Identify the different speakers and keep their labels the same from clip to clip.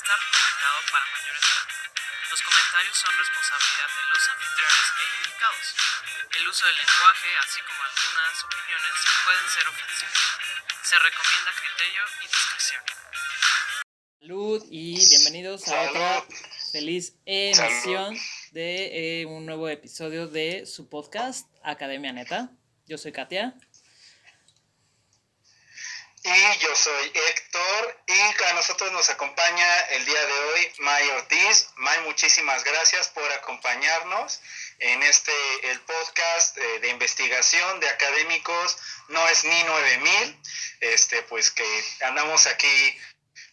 Speaker 1: está recomendado para mayores de edad. Los comentarios son responsabilidad de los anfitriones e indicados. El uso del lenguaje, así como algunas opiniones, pueden ser ofensivos. Se recomienda criterio y discreción.
Speaker 2: Salud y bienvenidos a otra feliz emisión de un nuevo episodio de su podcast Academia Neta. Yo soy Katia.
Speaker 3: Y yo soy Héctor y a nosotros nos acompaña el día de hoy May Ortiz. May, muchísimas gracias por acompañarnos en el podcast de investigación de académicos. No es ni 9000, pues que andamos aquí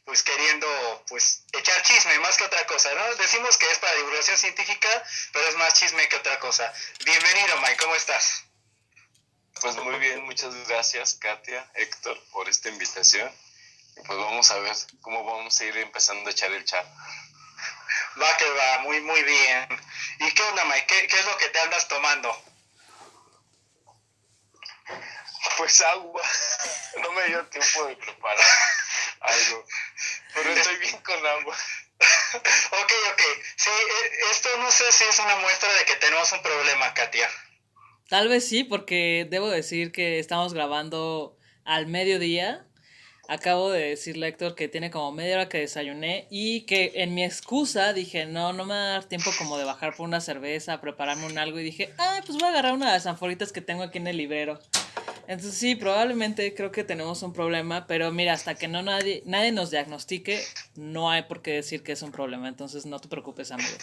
Speaker 3: pues queriendo pues echar chisme más que otra cosa, ¿no? Decimos que es para divulgación científica, pero es más chisme que otra cosa. Bienvenido, May, ¿cómo estás?
Speaker 4: Pues muy bien, muchas gracias Katia, Héctor, por esta invitación. Y pues vamos a ver cómo vamos a ir empezando a echar el chat.
Speaker 3: Va que va, muy muy bien. ¿Y qué onda, May? ¿Qué es lo que te andas tomando?
Speaker 4: Pues agua, no me dio tiempo de preparar algo, pero estoy bien con agua.
Speaker 3: Ok, sí, esto no sé si es una muestra de que tenemos un problema, Katia.
Speaker 2: Tal vez sí, porque debo decir que estamos grabando al mediodía. Acabo de decirle a Héctor que tiene como media hora que desayuné y que en mi excusa dije, no me va a dar tiempo como de bajar por una cerveza, prepararme un algo y dije, pues voy a agarrar una de las anforitas que tengo aquí en el librero. Entonces sí, probablemente creo que tenemos un problema, pero mira, hasta que nadie nos diagnostique, no hay por qué decir que es un problema, entonces no te preocupes, amigo.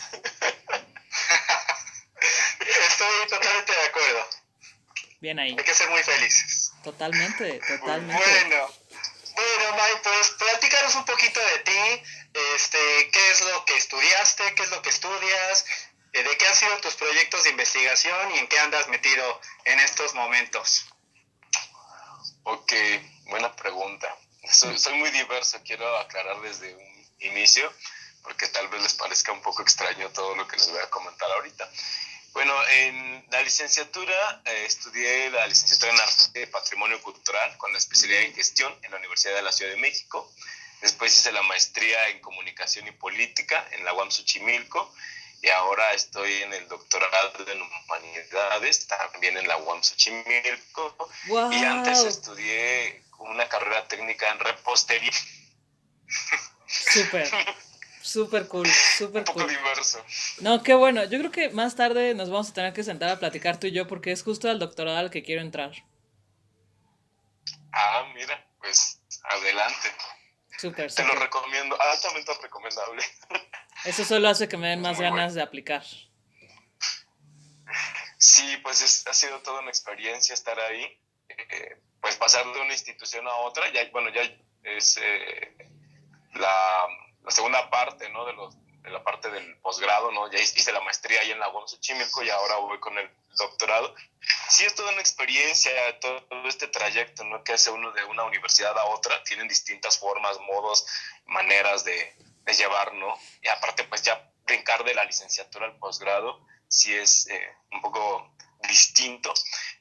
Speaker 3: Estoy totalmente de acuerdo.
Speaker 2: Bien ahí.
Speaker 3: Hay que ser muy felices.
Speaker 2: Totalmente.
Speaker 3: Bueno, May, pues platícanos un poquito de ti, qué es lo que estudiaste, qué es lo que estudias, de qué han sido tus proyectos de investigación y en qué andas metido en estos momentos.
Speaker 4: Ok, buena pregunta. Soy muy diverso, quiero aclarar desde un inicio, porque tal vez les parezca un poco extraño todo lo que les voy a comentar ahorita. Bueno, en la licenciatura estudié la licenciatura en Arte de Patrimonio Cultural con la especialidad en Gestión en la Universidad de la Ciudad de México. Después hice la maestría en Comunicación y Política en la UAM Xochimilco y ahora estoy en el doctorado en Humanidades, también en la UAM Xochimilco.
Speaker 2: ¡Wow!
Speaker 4: Y antes estudié una carrera técnica en repostería.
Speaker 2: Súper cool.
Speaker 4: Un poco diverso.
Speaker 2: No, qué bueno. Yo creo que más tarde nos vamos a tener que sentar a platicar tú y yo porque es justo al doctorado al que quiero entrar.
Speaker 4: Mira, pues adelante.
Speaker 2: Súper.
Speaker 4: Te lo recomiendo, altamente recomendable.
Speaker 2: Eso solo hace que me den más ganas de aplicar.
Speaker 4: Sí, pues ha sido toda una experiencia estar ahí. Pues pasar de una institución a otra, ya es la segunda parte, ¿no? De la parte del posgrado, ¿no? Ya hice la maestría ahí en la UAM Xochimilco y ahora voy con el doctorado. Sí, es toda una experiencia, todo este trayecto, ¿no? Que hace uno de una universidad a otra, tienen distintas formas, modos, maneras de llevar, ¿no? Y aparte, pues ya brincar de la licenciatura al posgrado, sí es un poco distinto,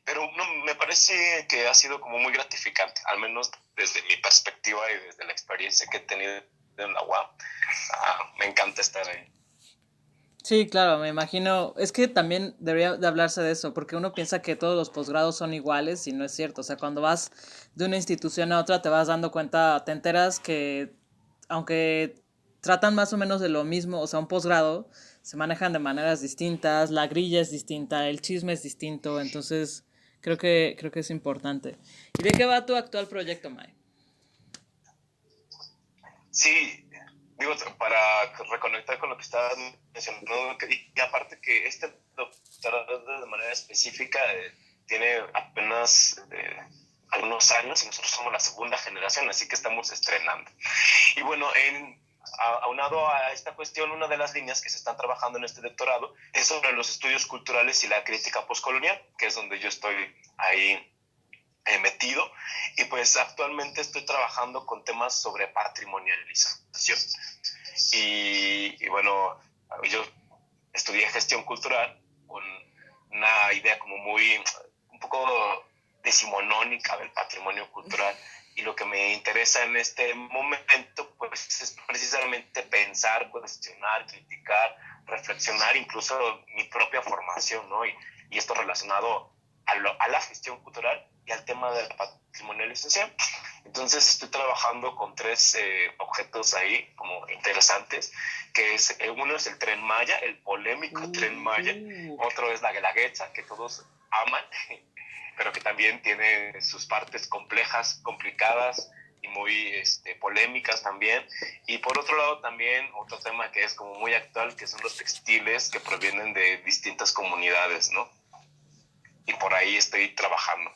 Speaker 4: pero no, me parece que ha sido como muy gratificante, al menos desde mi perspectiva y desde la experiencia que he tenido en la UAM. Me encanta estar ahí.
Speaker 2: Sí, claro, me imagino. Es que también debería de hablarse de eso, porque uno piensa que todos los posgrados son iguales y no es cierto. O sea, cuando vas de una institución a otra te vas dando cuenta, te enteras que aunque tratan más o menos de lo mismo, o sea, un posgrado, se manejan de maneras distintas, la grilla es distinta, el chisme es distinto, entonces creo que es importante. ¿Y de qué va tu actual proyecto, May?
Speaker 4: Sí, digo, para reconectar con lo que estabas mencionando, y aparte que este doctorado de manera específica tiene apenas algunos años y nosotros somos la segunda generación, así que estamos estrenando. Y bueno, aunado a esta cuestión, una de las líneas que se están trabajando en este doctorado es sobre los estudios culturales y la crítica postcolonial, que es donde yo estoy ahí metido, y pues actualmente estoy trabajando con temas sobre patrimonialización y bueno, yo estudié gestión cultural con una idea como un poco decimonónica del patrimonio cultural, y lo que me interesa en este momento pues es precisamente pensar, cuestionar, criticar, reflexionar, incluso mi propia formación, ¿no? Y esto relacionado a la gestión cultural y al tema de la patrimonialización. Entonces estoy trabajando con 3 objetos ahí como interesantes, que es, uno es el Tren Maya, el polémico Tren Maya, otro es la Guelaguetza, que todos aman, pero que también tiene sus partes complejas, complicadas y muy polémicas también. Y por otro lado también otro tema que es como muy actual, que son los textiles que provienen de distintas comunidades, ¿no? Y por ahí estoy trabajando.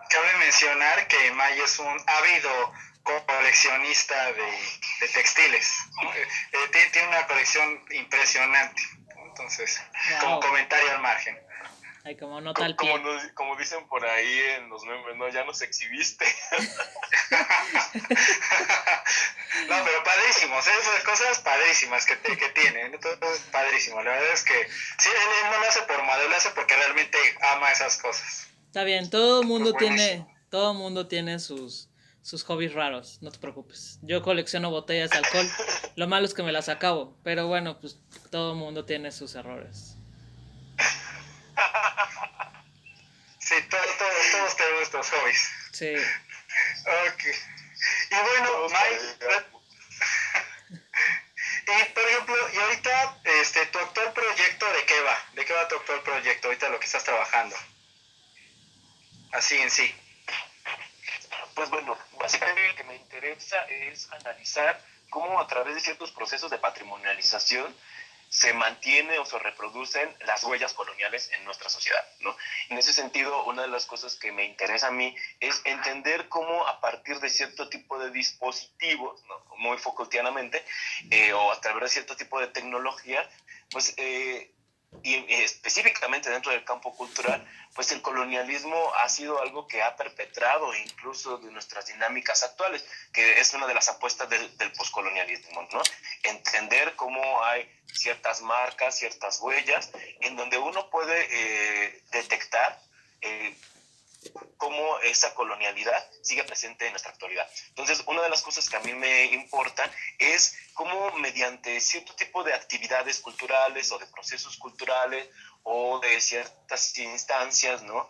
Speaker 3: Cabe mencionar que May es un ávido coleccionista de textiles. Tiene una colección impresionante. Entonces, como comentario al margen.
Speaker 2: Ay, como nota al pie.
Speaker 4: Como dicen por ahí en los memes, ¿no? Ya nos exhibiste.
Speaker 3: No, pero padrísimos, esas cosas padrísimas que tiene, todo es padrísimo. La verdad es que sí, él no lo hace por modelo, lo hace porque realmente ama esas cosas.
Speaker 2: Está bien, todo mundo tiene sus hobbies raros, no te preocupes. Yo colecciono botellas de alcohol, lo malo es que me las acabo, pero bueno, pues todo mundo tiene sus errores.
Speaker 3: Sí, todos tenemos nuestros hobbies.
Speaker 2: Sí.
Speaker 3: Ok. Y bueno, Mike, y por ejemplo, y ahorita, tu actual proyecto, ¿de qué va? ¿De qué va tu actual proyecto ahorita, lo que estás trabajando? Así en sí.
Speaker 4: Pues bueno, básicamente lo que me interesa es analizar cómo a través de ciertos procesos de patrimonialización se mantiene o se reproducen las huellas coloniales en nuestra sociedad, ¿no? En ese sentido, una de las cosas que me interesa a mí es entender cómo a partir de cierto tipo de dispositivos, ¿no? Muy Foucaultianamente, o a través de cierto tipo de tecnología, pues y específicamente dentro del campo cultural, pues el colonialismo ha sido algo que ha perpetrado incluso de nuestras dinámicas actuales, que es una de las apuestas del poscolonialismo, ¿no? Entender cómo hay ciertas marcas, ciertas huellas, en donde uno puede detectar cómo esa colonialidad sigue presente en nuestra actualidad. Entonces, una de las cosas que a mí me importan es cómo mediante cierto tipo de actividades culturales o de procesos culturales o de ciertas instancias, ¿no?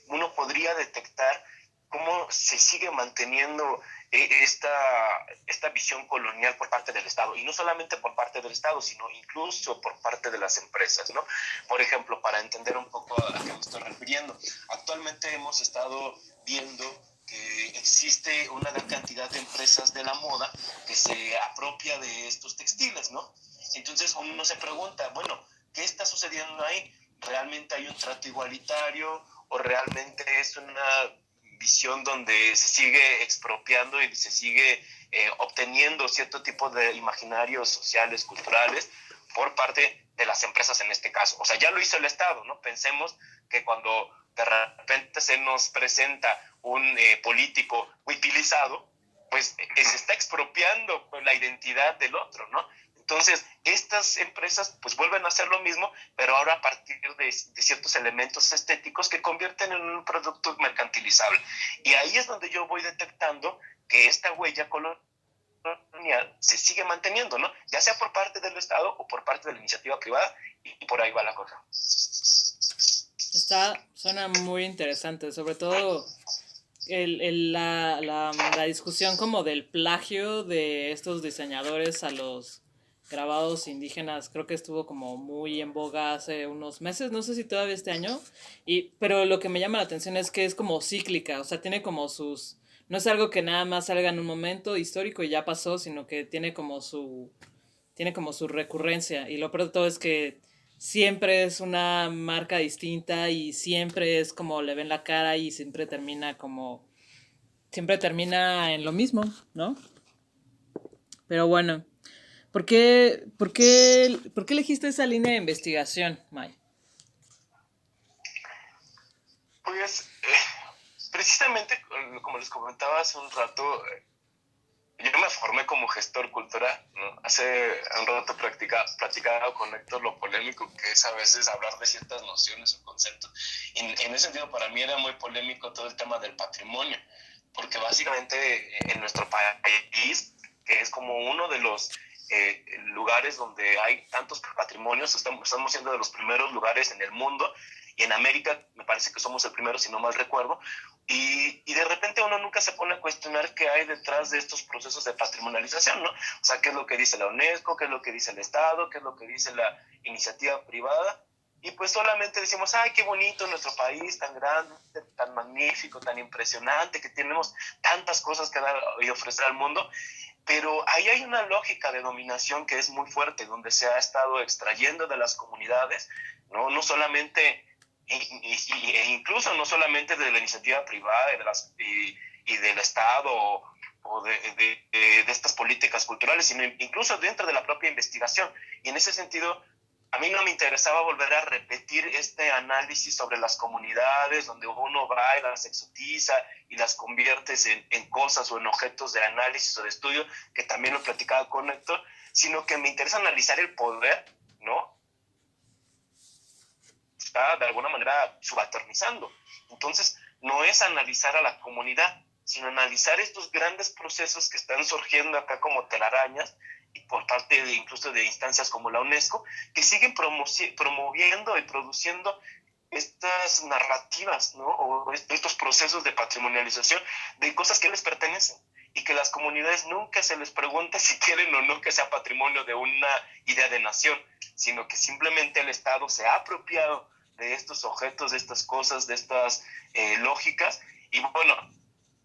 Speaker 4: Uno podría detectar cómo se sigue manteniendo esta visión colonial por parte del Estado, y no solamente por parte del Estado, sino incluso por parte de las empresas, ¿no? Por ejemplo, para entender un poco a qué me estoy refiriendo, actualmente hemos estado viendo que existe una gran cantidad de empresas de la moda que se apropia de estos textiles, ¿no? Entonces uno se pregunta, bueno, ¿qué está sucediendo ahí? ¿Realmente hay un trato igualitario o realmente es una visión donde se sigue expropiando y se sigue obteniendo cierto tipo de imaginarios sociales, culturales, por parte de las empresas en este caso? O sea, ya lo hizo el Estado, ¿no? Pensemos que cuando de repente se nos presenta un político huipilizado, pues se está expropiando la identidad del otro, ¿no? Entonces, estas empresas pues vuelven a hacer lo mismo, pero ahora a partir de ciertos elementos estéticos que convierten en un producto mercantilizable. Y ahí es donde yo voy detectando que esta huella colonial se sigue manteniendo, ¿no? Ya sea por parte del Estado o por parte de la iniciativa privada, y por ahí va la cosa.
Speaker 2: Suena muy interesante, sobre todo la discusión como del plagio de estos diseñadores a los grabados indígenas. Creo que estuvo como muy en boga hace unos meses, no sé si todavía este año, pero lo que me llama la atención es que es como cíclica, o sea, tiene como sus... No es algo que nada más salga en un momento histórico y ya pasó, sino que tiene como su recurrencia, y lo peor de todo es que siempre es una marca distinta y siempre es como le ven la cara y siempre termina en lo mismo, ¿no? Pero bueno, ¿por qué elegiste esa línea de investigación, May?
Speaker 4: Pues precisamente, como les comentaba hace un rato, yo me formé como gestor cultural, ¿no? Hace un rato platicaba con Héctor lo polémico que es a veces hablar de ciertas nociones o conceptos. Y en ese sentido, para mí era muy polémico todo el tema del patrimonio, porque básicamente en nuestro país, que es como uno de los lugares donde hay tantos patrimonios, estamos siendo de los primeros lugares en el mundo, y en América me parece que somos el primero, si no mal recuerdo, y de repente uno nunca se pone a cuestionar qué hay detrás de estos procesos de patrimonialización, ¿no? O sea, qué es lo que dice la UNESCO, qué es lo que dice el Estado, qué es lo que dice la iniciativa privada, y pues solamente decimos, ay, qué bonito nuestro país, tan grande, tan magnífico, tan impresionante, que tenemos tantas cosas que dar y ofrecer al mundo, pero ahí hay una lógica de dominación que es muy fuerte, donde se ha estado extrayendo de las comunidades, no solamente e incluso no solamente de la iniciativa privada y del Estado o de estas políticas culturales, sino incluso dentro de la propia investigación. Y en ese sentido, a mí no me interesaba volver a repetir este análisis sobre las comunidades, donde uno va y las exotiza y las conviertes en cosas o en objetos de análisis o de estudio, que también lo platicaba con Héctor, sino que me interesa analizar el poder, ¿no? Está de alguna manera subalternizando. Entonces, no es analizar a la comunidad, sino analizar estos grandes procesos que están surgiendo acá como telarañas, y por parte incluso de instancias como la UNESCO, que siguen promoviendo y produciendo estas narrativas, ¿no? O estos procesos de patrimonialización de cosas que les pertenecen y que las comunidades nunca se les pregunta si quieren o no que sea patrimonio de una idea de nación, sino que simplemente el Estado se ha apropiado de estos objetos, de estas cosas, de estas lógicas, y bueno,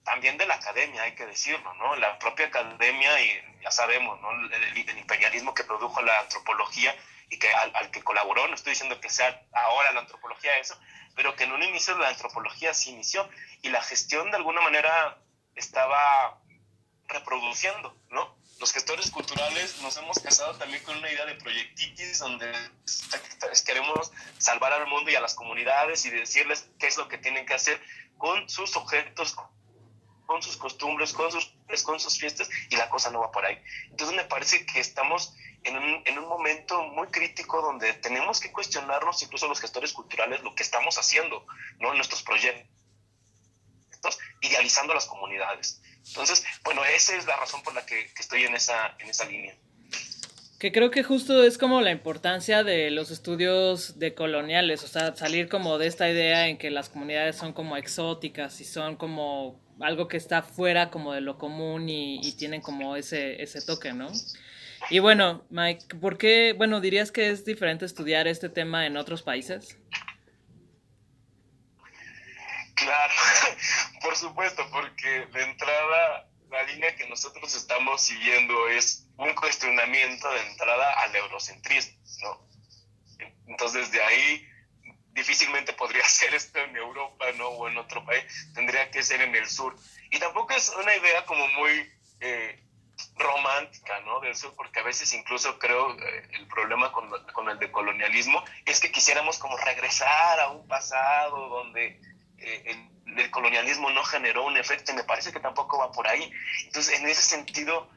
Speaker 4: también de la academia, hay que decirlo, ¿no? La propia academia, y ya sabemos, ¿no? El imperialismo que produjo la antropología y que al que colaboró, no estoy diciendo que sea ahora la antropología eso, pero que en un inicio la antropología se inició y la gestión de alguna manera estaba reproduciendo, ¿no? Los gestores culturales nos hemos casado también con una idea de proyectitis donde queremos salvar al mundo y a las comunidades y decirles qué es lo que tienen que hacer con sus objetos, con sus costumbres, con sus fiestas, y la cosa no va por ahí. Entonces me parece que estamos en un momento muy crítico donde tenemos que cuestionarnos, incluso los gestores culturales, lo que estamos haciendo, ¿no? En nuestros proyectos, idealizando a las comunidades. Entonces, bueno, esa es la razón por la que estoy en esa línea.
Speaker 2: Que creo que justo es como la importancia de los estudios decoloniales, o sea, salir como de esta idea en que las comunidades son como exóticas y son como algo que está fuera como de lo común y tienen como ese toque, ¿no? Y bueno, Mike, ¿por qué, bueno, dirías que es diferente estudiar este tema en otros países?
Speaker 4: Claro, por supuesto, porque de entrada la línea que nosotros estamos siguiendo es un cuestionamiento de entrada al eurocentrismo, ¿no? Entonces de ahí difícilmente podría ser esto en Europa, ¿no? O en otro país, tendría que ser en el sur. Y tampoco es una idea como muy romántica, ¿no? Del sur, porque a veces incluso creo el problema con el decolonialismo es que quisiéramos como regresar a un pasado donde el colonialismo no generó un efecto, y me parece que tampoco va por ahí. Entonces, en ese sentido,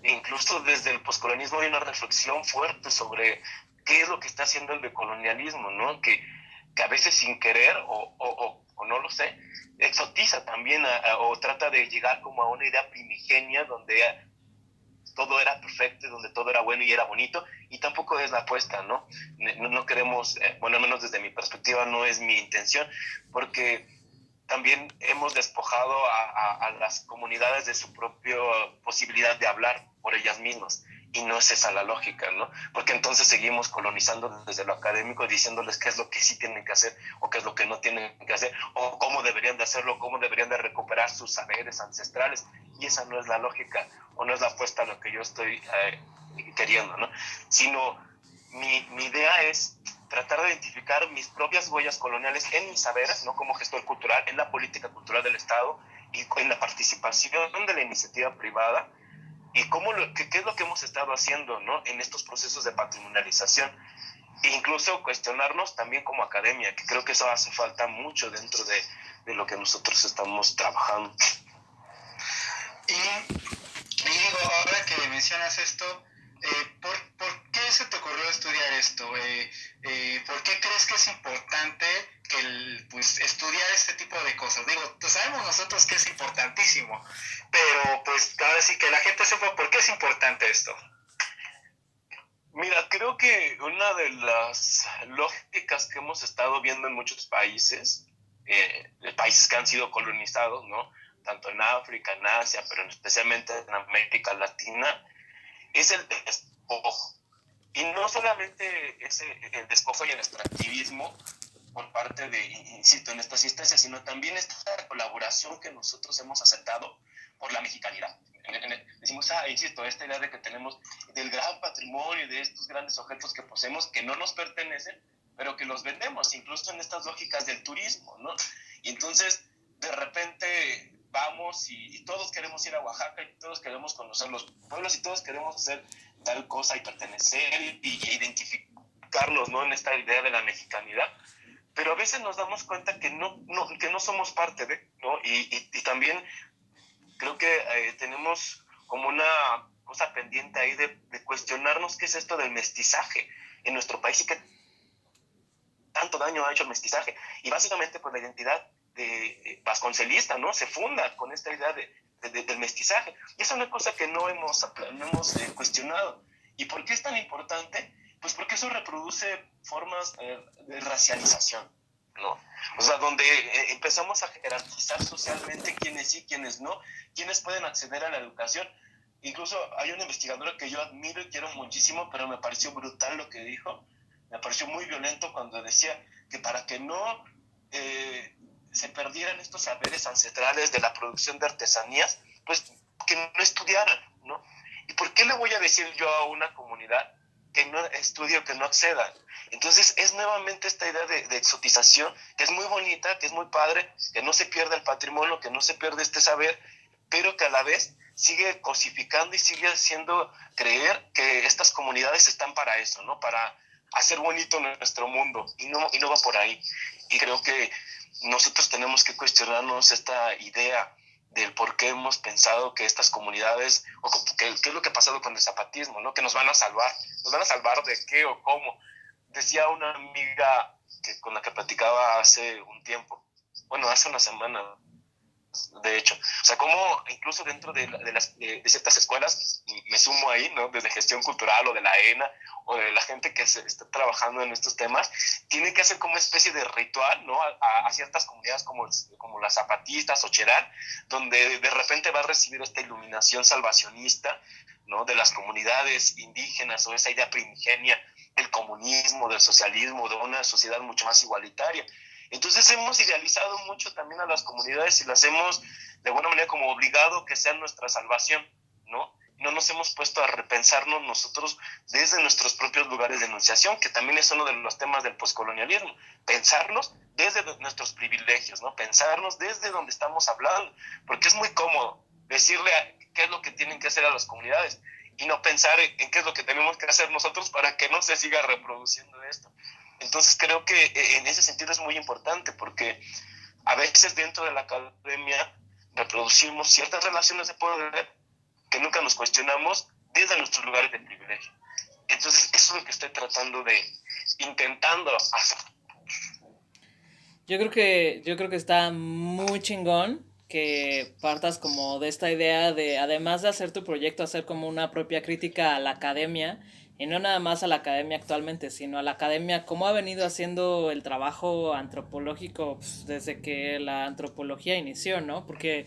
Speaker 4: incluso desde el poscolonialismo hay una reflexión fuerte sobre qué es lo que está haciendo el decolonialismo, ¿no? Que a veces sin querer o no lo sé, exotiza también o trata de llegar como a una idea primigenia donde todo era perfecto, donde todo era bueno y era bonito, y tampoco es la apuesta, ¿no? No queremos, bueno, al menos desde mi perspectiva no es mi intención, porque también hemos despojado a las comunidades de su propia posibilidad de hablar por ellas mismas, y no es esa la lógica, ¿no? Porque entonces seguimos colonizando desde lo académico, diciéndoles qué es lo que sí tienen que hacer o qué es lo que no tienen que hacer, o cómo deberían de hacerlo, cómo deberían de recuperar sus saberes ancestrales, y esa no es la lógica, o no es la apuesta a lo que yo estoy queriendo, ¿no? Sino mi idea es tratar de identificar mis propias huellas coloniales en mis saberes, ¿no? Como gestor cultural, en la política cultural del Estado y en la participación de la iniciativa privada, y qué es lo que hemos estado haciendo, ¿no? En estos procesos de patrimonialización, e incluso cuestionarnos también como academia, que creo que eso hace falta mucho dentro de lo que nosotros estamos trabajando.
Speaker 3: Y Y digo, ahora que mencionas esto, ¿por qué se te ocurrió estudiar esto? ¿Por qué crees que es importante pues, estudiar este tipo de cosas? Digo, pues sabemos nosotros que es importantísimo, pero pues ahora sí que la gente sepa por qué es importante esto.
Speaker 4: Mira, creo que una de las lógicas que hemos estado viendo en muchos países, países que han sido colonizados, ¿no? Tanto en África, en Asia, pero especialmente en América Latina, es el despojo. Y no solamente el despojo y el extractivismo por parte de, insisto, en estas instancias, sino también esta colaboración que nosotros hemos aceptado por la mexicanidad. Decimos, insisto, esta idea de que tenemos del gran patrimonio, de estos grandes objetos que poseemos, que no nos pertenecen, pero que los vendemos, incluso en estas lógicas del turismo, ¿no? Y entonces, de repente, vamos y todos queremos ir a Oaxaca y todos queremos conocer los pueblos y todos queremos hacer tal cosa y pertenecer y identificarnos, ¿no? En esta idea de la mexicanidad. Pero a veces nos damos cuenta que no somos parte de, ¿no? Y también creo que tenemos como una cosa pendiente ahí de cuestionarnos qué es esto del mestizaje en nuestro país y qué tanto daño ha hecho el mestizaje. Y básicamente pues la identidad de vasconcelista, ¿no? Se funda con esta idea del mestizaje. Y es una cosa que no hemos cuestionado. ¿Y por qué es tan importante? Pues porque eso reproduce formas de racialización, ¿no? O sea, donde empezamos a jerarquizar socialmente quiénes sí, quiénes no, quiénes pueden acceder a la educación. Incluso hay una investigadora que yo admiro y quiero muchísimo, pero me pareció brutal lo que dijo. Me pareció muy violento cuando decía que para que no se perdieran estos saberes ancestrales de la producción de artesanías, pues que no estudiaran, ¿no? ¿Y por qué le voy a decir yo a una comunidad que no estudie o que no acceda? Entonces es nuevamente esta idea de exotización, que es muy bonita, que es muy padre, que no se pierde el patrimonio, que no se pierde este saber, pero que a la vez sigue cosificando y sigue haciendo creer que estas comunidades están para eso, ¿no? Para hacer bonito nuestro mundo, y no va por ahí. Y creo que nosotros tenemos que cuestionarnos esta idea del por qué hemos pensado que estas comunidades, o qué es lo que ha pasado con el zapatismo, ¿no? Que nos van a salvar. ¿Nos van a salvar de qué o cómo? Decía una amiga con la que platicaba hace un tiempo, bueno, hace una semana, de hecho, o sea, como incluso dentro de ciertas escuelas, me sumo ahí, ¿no? Desde gestión cultural o de la ENA o de la gente que se está trabajando en estos temas, tiene que hacer como una especie de ritual, ¿no? A ciertas comunidades como las zapatistas o Cherán, donde de repente va a recibir esta iluminación salvacionista, ¿no? De las comunidades indígenas o esa idea primigenia del comunismo, del socialismo, de una sociedad mucho más igualitaria. Entonces hemos idealizado mucho también a las comunidades y las hemos de alguna manera como obligado que sean nuestra salvación, ¿no? No nos hemos puesto a repensarnos nosotros desde nuestros propios lugares de enunciación, que también es uno de los temas del poscolonialismo, pensarnos desde nuestros privilegios, ¿no? Pensarnos desde donde estamos hablando, porque es muy cómodo decirle qué es lo que tienen que hacer a las comunidades y no pensar en qué es lo que tenemos que hacer nosotros para que no se siga reproduciendo esto. Entonces creo que en ese sentido es muy importante porque a veces dentro de la academia reproducimos ciertas relaciones de poder que nunca nos cuestionamos desde nuestros lugares de privilegio. Entonces eso es lo que estoy intentando hacer.
Speaker 2: Yo creo que está muy chingón que partas como de esta idea de, además de hacer tu proyecto, hacer como una propia crítica a la academia, y no nada más a la academia actualmente, sino a la academia, cómo ha venido haciendo el trabajo antropológico pues, desde que la antropología inició, ¿no? Porque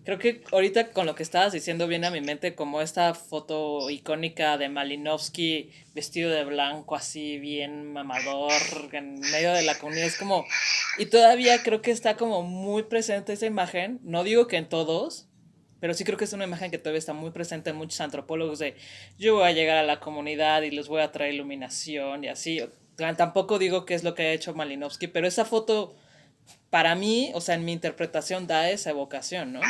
Speaker 2: creo que ahorita con lo que estabas diciendo viene a mi mente como esta foto icónica de Malinowski vestido de blanco así bien mamador en medio de la comunidad. Es como... Y todavía creo que está como muy presente esa imagen. No digo que en todos, pero sí creo que es una imagen que todavía está muy presente en muchos antropólogos de yo voy a llegar a la comunidad y les voy a traer iluminación y así. Tampoco digo que es lo que ha hecho Malinowski, pero esa foto para mí, o sea, en mi interpretación da esa evocación, ¿no?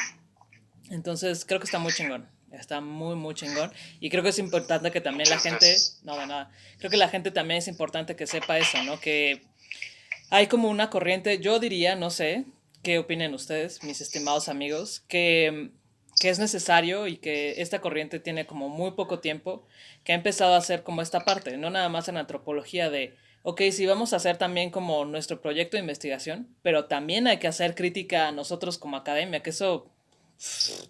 Speaker 2: Entonces creo que está muy chingón. Está muy, muy chingón. Y creo que es importante que también la gente... No, de nada. Creo que la gente también es importante que sepa eso, ¿no? Que hay como una corriente, yo diría, no sé, ¿qué opinen ustedes, mis estimados amigos? Que que es necesario y que esta corriente tiene como muy poco tiempo, que ha empezado a hacer como esta parte, no nada más en antropología de, ok, sí vamos a hacer también como nuestro proyecto de investigación, pero también hay que hacer crítica a nosotros como academia, que eso,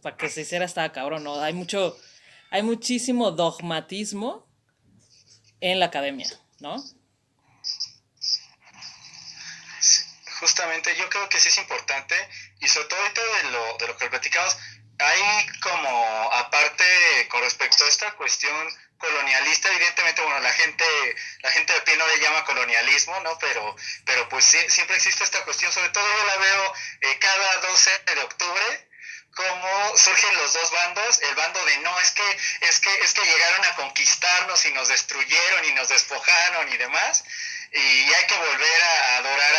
Speaker 2: para que se hiciera está cabrón, ¿no? Hay muchísimo dogmatismo en la academia, ¿no?
Speaker 3: Sí, justamente yo creo que sí es importante y sobre todo ahorita de lo que platicamos, hay como aparte con respecto a esta cuestión colonialista, evidentemente, bueno, la gente de pie no le llama colonialismo, ¿no? Pero pues sí, siempre existe esta cuestión, sobre todo yo la veo cada 12 de octubre, cómo surgen los dos bandos, el bando de no, es que llegaron a conquistarnos y nos destruyeron y nos despojaron y demás, y hay que volver a adorar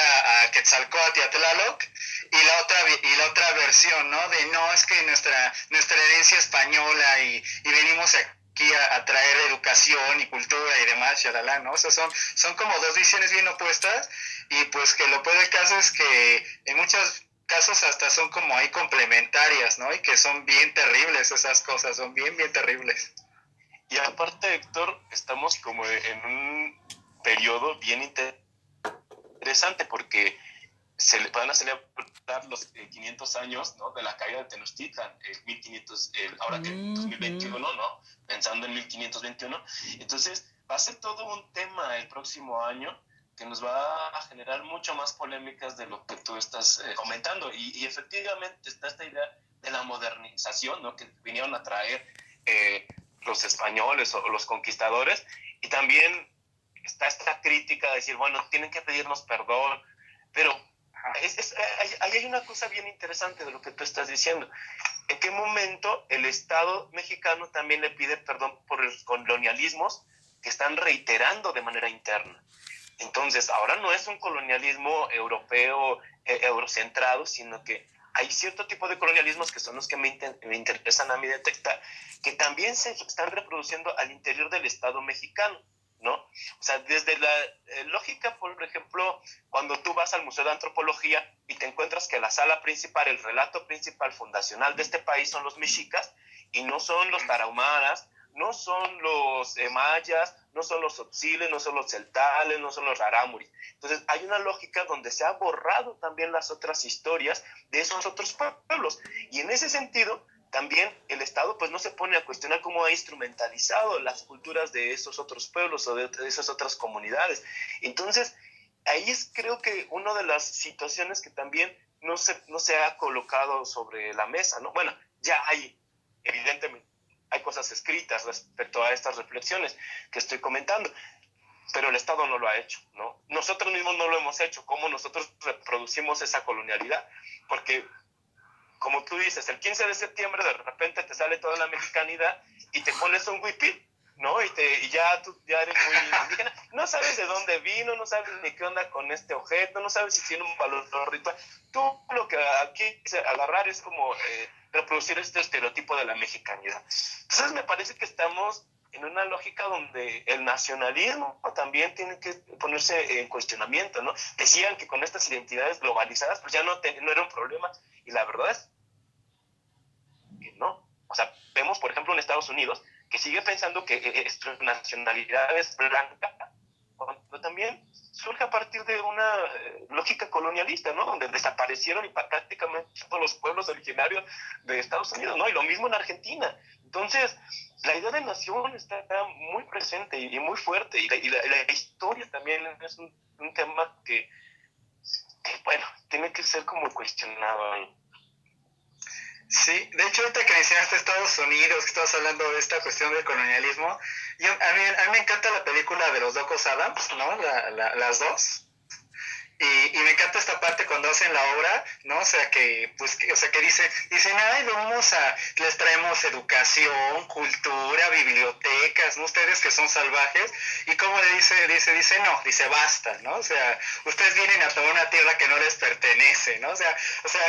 Speaker 3: a Quetzalcóatl y a Tlaloc, y la otra versión, ¿no? De no, es que nuestra herencia española y venimos aquí a traer educación y cultura y demás, shalala, ¿no? O sea, son como dos visiones bien opuestas, y pues que lo peor del caso es que en muchos casos hasta son como ahí complementarias, ¿no? Y que son bien terribles esas cosas, son bien terribles.
Speaker 4: Y aparte, Héctor, estamos como en un periodo bien interesante porque van a celebrar los 500 años, ¿no?, de la caída de Tenochtitlan, 1500, ahora que 2021, ¿no?, pensando en 1521. Entonces va a ser todo un tema el próximo año que nos va a generar mucho más polémicas de lo que tú estás comentando, y efectivamente está esta idea de la modernización, ¿no?, que vinieron a traer los españoles o los conquistadores, y también está esta crítica de decir, bueno, tienen que pedirnos perdón, pero ahí hay una cosa bien interesante de lo que tú estás diciendo. ¿En qué momento el Estado mexicano también le pide perdón por los colonialismos que están reiterando de manera interna? Entonces, ahora no es un colonialismo europeo, eurocentrado, sino que hay cierto tipo de colonialismos que son los que me interesan a mí detectar, que también se están reproduciendo al interior del Estado mexicano, ¿no? O sea, desde la lógica, por ejemplo, cuando tú vas al Museo de Antropología y te encuentras que la sala principal, el relato principal fundacional de este país son los mexicas y no son los tarahumaras, no son los mayas, no son los tzotziles, no son los celtales, no son los rarámuris. Entonces hay una lógica donde se ha borrado también las otras historias de esos otros pueblos, y en ese sentido también el Estado pues no se pone a cuestionar cómo ha instrumentalizado las culturas de esos otros pueblos o de esas otras comunidades. Entonces ahí es, creo que una de las situaciones que también no se ha colocado sobre la mesa, ¿no? Bueno, ya hay, evidentemente, hay cosas escritas respecto a estas reflexiones que estoy comentando, pero el Estado no lo ha hecho, ¿no? Nosotros mismos no lo hemos hecho. ¿Cómo nosotros reproducimos esa colonialidad? Porque, como tú dices, el 15 de septiembre de repente te sale toda la mexicanidad y te pones un huipil, ¿no? Y ya tú ya eres muy indígena. No sabes de dónde vino, no sabes ni qué onda con este objeto, no sabes si tiene un valor ritual. Tú lo que aquí agarrar es como reproducir este estereotipo de la mexicanidad. Entonces me parece que estamos en una lógica donde el nacionalismo también tiene que ponerse en cuestionamiento, ¿no? Decían que con estas identidades globalizadas pues ya no era un problema, y la verdad es que no. O sea, vemos, por ejemplo, en Estados Unidos, que sigue pensando que su nacionalidad es blanca, cuando también surge a partir de una lógica colonialista, ¿no?, donde desaparecieron y prácticamente todos los pueblos originarios de Estados Unidos, ¿no? Y lo mismo en Argentina. Entonces, la idea de nación está muy presente y muy fuerte, y la historia también es un tema que, bueno, tiene que ser como cuestionado ahí.
Speaker 3: Sí, de hecho ahorita que mencionaste Estados Unidos, que estabas hablando de esta cuestión del colonialismo, a mí me encanta la película de los Locos Adams, ¿no? Las dos. Y me encanta esta parte cuando hacen la obra, ¿no? O sea, que dicen, ay, les traemos educación, cultura, bibliotecas, ¿no? Ustedes que son salvajes. Y como le dice, no, dice, basta, ¿no? O sea, ustedes vienen a tomar una tierra que no les pertenece, ¿no? O sea,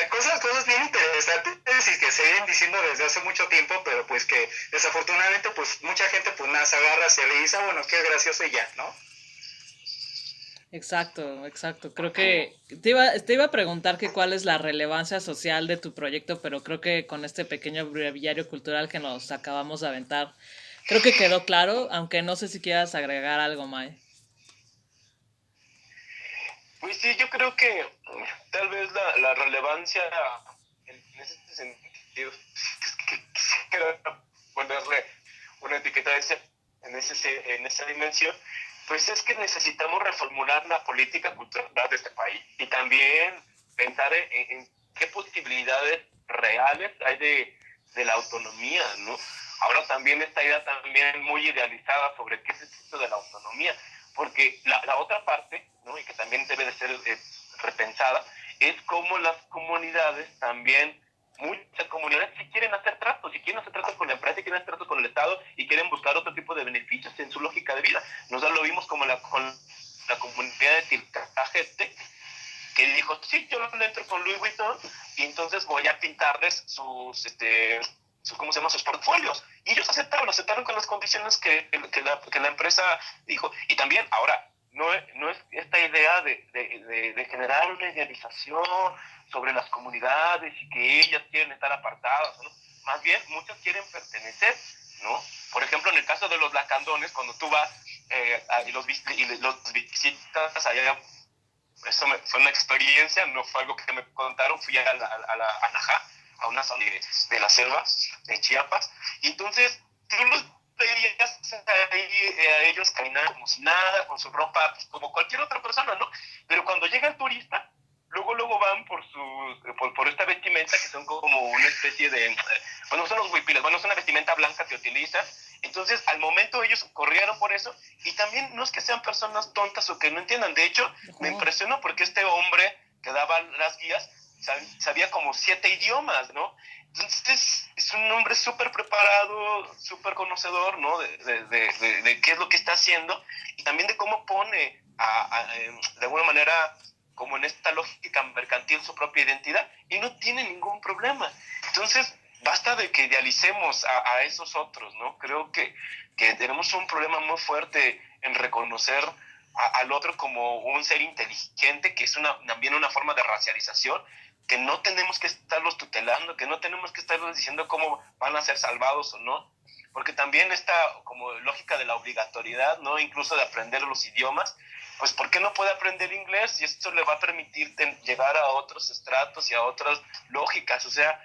Speaker 3: cosas bien interesantes y que se vienen diciendo desde hace mucho tiempo, pero pues que desafortunadamente, pues mucha gente pues nada se agarra, se le dice, bueno, qué gracioso y ya, ¿no?
Speaker 2: Exacto, exacto. Creo que te iba a preguntar que cuál es la relevancia social de tu proyecto, pero creo que con este pequeño breviario cultural que nos acabamos de aventar, creo que quedó claro, aunque no sé si quieras agregar algo, May.
Speaker 4: Pues sí, yo creo que tal vez la relevancia en ese sentido, es que quisiera ponerle una etiqueta en esa dimensión, pues es que necesitamos reformular la política cultural de este país y también pensar en qué posibilidades reales hay de la autonomía, ¿no? Ahora también esta idea también muy idealizada sobre qué es esto de la autonomía, porque la otra parte, ¿no? Y que también debe de ser repensada, es cómo las comunidades también, muchas comunidades sí quieren hacer tratos, y quieren hacer tratos con la empresa, y quieren hacer tratos con el Estado, y quieren buscar otro tipo de beneficios en su lógica de vida. Nosotros lo vimos como con la comunidad de Tilcajete, que dijo, sí, yo le entro con Louis Vuitton, y entonces voy a pintarles ¿cómo se llama? Sus portfolios. Y ellos aceptaron con las condiciones que la empresa dijo. Y también, ahora, no es esta idea de generar una idealización sobre las comunidades y que ellas quieren estar apartadas, ¿no? Más bien, muchas quieren pertenecer, ¿no? Por ejemplo, en el caso de los lacandones, cuando tú vas y los visitas allá, eso fue una experiencia, no fue algo que me contaron, fui a la Najá, a una zona de la selva de Chiapas, y entonces tú los veías ahí a ellos caminar como si nada, con su ropa, pues, como cualquier otra persona, ¿no? Pero cuando llega el turista, luego van por esta vestimenta que son como una especie de, bueno, son los huipiles, bueno, es una vestimenta blanca que utilizan. Entonces, al momento ellos corrieron por eso, y también no es que sean personas tontas o que no entiendan. De hecho, me impresionó porque este hombre que daba las guías sabía como 7 idiomas, ¿no? Entonces, es un hombre súper preparado, súper conocedor, ¿no? De qué es lo que está haciendo, y también de cómo pone de alguna manera como en esta lógica mercantil su propia identidad, y no tiene ningún problema. Entonces, basta de que idealicemos a esos otros, ¿no? Creo que tenemos un problema muy fuerte en reconocer al otro como un ser inteligente, que es también una forma de racialización, que no tenemos que estarlos tutelando, que no tenemos que estarlos diciendo cómo van a ser salvados o no, porque también esta como lógica de la obligatoriedad, ¿no? Incluso de aprender los idiomas, pues ¿por qué no puede aprender inglés? Y esto le va a permitir llegar a otros estratos y a otras lógicas. O sea,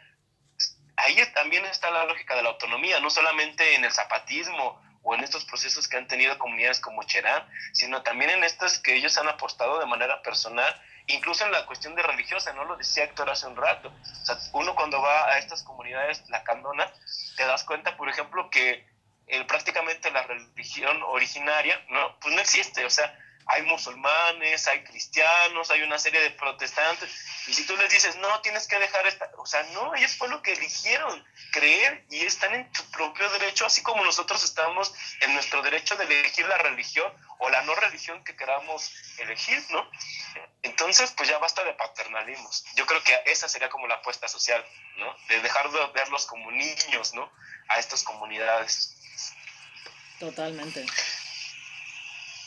Speaker 4: ahí también está la lógica de la autonomía, no solamente en el zapatismo o en estos procesos que han tenido comunidades como Cherán, sino también en estas que ellos han apostado de manera personal, incluso en la cuestión de religiosa, ¿no? Lo decía Héctor hace un rato. O sea, uno cuando va a estas comunidades lacandonas, te das cuenta, por ejemplo, que prácticamente la religión originaria, ¿no? Pues no existe. O sea, hay musulmanes, hay cristianos, hay una serie de protestantes, y si tú les dices, no, tienes que dejar o sea, no, ellos fue lo que eligieron creer, y están en su propio derecho, así como nosotros estamos en nuestro derecho de elegir la religión o la no religión que queramos elegir, ¿no? Entonces, pues ya basta de paternalismos. Yo creo que esa sería como la apuesta social, ¿no? De dejar de verlos como niños, ¿no? A estas comunidades.
Speaker 2: Totalmente.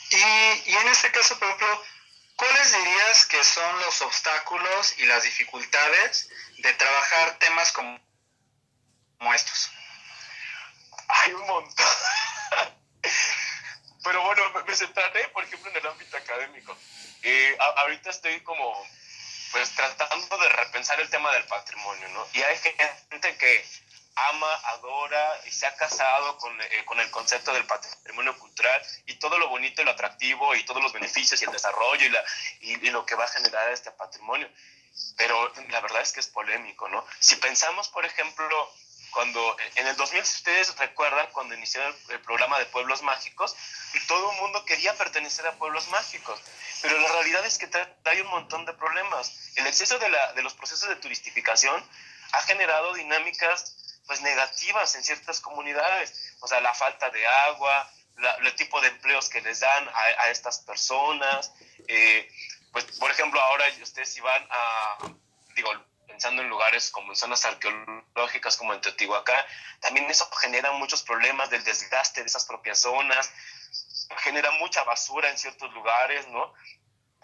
Speaker 3: Y en este caso, por ejemplo, ¿cuáles dirías que son los obstáculos y las dificultades de trabajar temas como estos?
Speaker 4: Hay un montón. Pero bueno, me centraré, por ejemplo, en el ámbito académico. Ahorita estoy como, pues, tratando de repensar el tema del patrimonio, ¿no? Y hay gente que ama, adora y se ha casado con el concepto del patrimonio cultural y todo lo bonito y lo atractivo y todos los beneficios y el desarrollo y lo que va a generar este patrimonio. Pero la verdad es que es polémico, ¿no? Si pensamos, por ejemplo, cuando en el 2000, si ustedes recuerdan, cuando inició el programa de Pueblos Mágicos, todo el mundo quería pertenecer a Pueblos Mágicos, pero la realidad es que hay un montón de problemas. El exceso de los procesos de turistificación ha generado dinámicas pues negativas en ciertas comunidades, o sea, la falta de agua, el tipo de empleos que les dan a estas personas, pues por ejemplo ahora ustedes si van digo, pensando en lugares como en zonas arqueológicas como en Teotihuacán, también eso genera muchos problemas del desgaste de esas propias zonas, genera mucha basura en ciertos lugares, ¿no?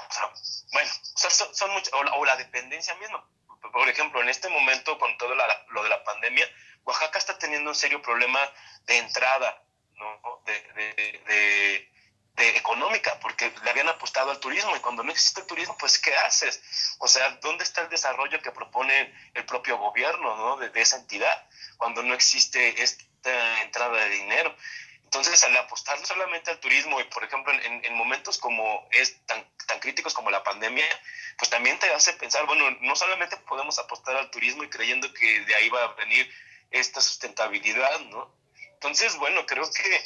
Speaker 4: o sea, bueno, o sea, son o la dependencia misma. Por ejemplo, en este momento, con todo lo de la pandemia, Oaxaca está teniendo un serio problema de entrada, ¿no? De económica, porque le habían apostado al turismo, y cuando no existe el turismo, pues ¿qué haces? O sea, ¿dónde está el desarrollo que propone el propio gobierno, ¿no? de esa entidad, cuando no existe esta entrada de dinero? Entonces, al apostar solamente al turismo, y por ejemplo en momentos como tan críticos como la pandemia, pues también te hace pensar, bueno, no solamente podemos apostar al turismo y creyendo que de ahí va a venir esta sustentabilidad, ¿no? Entonces, bueno, creo que